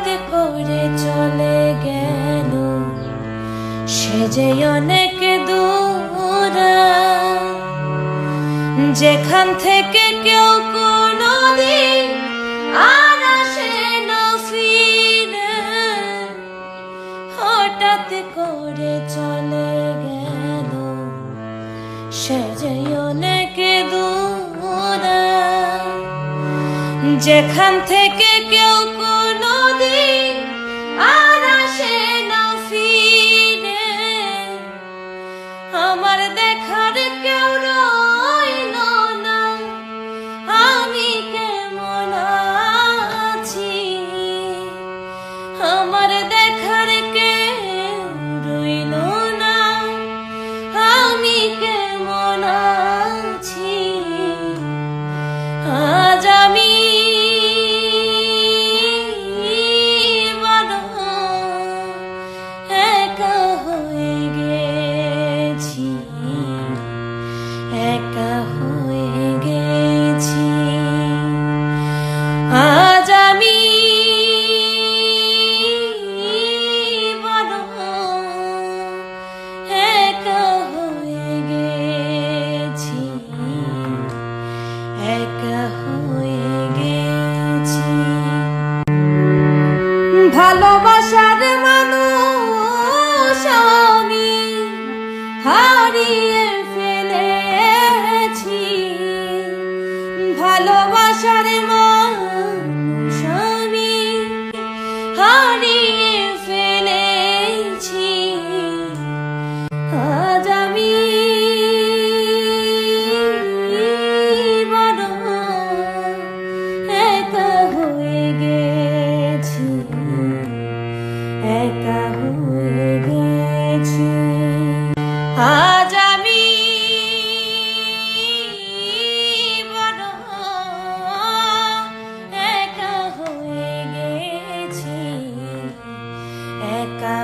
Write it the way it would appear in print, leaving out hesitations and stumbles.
হঠাৎ করে চলে গেল সে যে অনেক দূরে, যেখান থেকে কেউ কোনোদিন আর আসে না ফিরে। হঠাৎ করে চলে গেল সে যে অনেক দূরে, যেখান থেকে কেউ কোনোদিন আর আসে না ফিরে। আমার দেখার কেউ রইল না, আমি কেমন আছি। আমার দেখার কেউ রইল না, আমি কেমন আছি। আজ আমি একা হয়ে গেছি, একা হয়ে গেছি। আজ আমি একা হয়ে গেছি, একা হয়ে গেছি। ভালোবাসার মানুষ আমি হারিয়ে ফেলেছি, ভালোবাসার মানুষ আমি হারিয়ে ফেলেছি। আজ আমি বড় একা হয়ে গেছি, একা হয়ে গেছি। আজ আমি বড় একা হয়ে গেছি, একা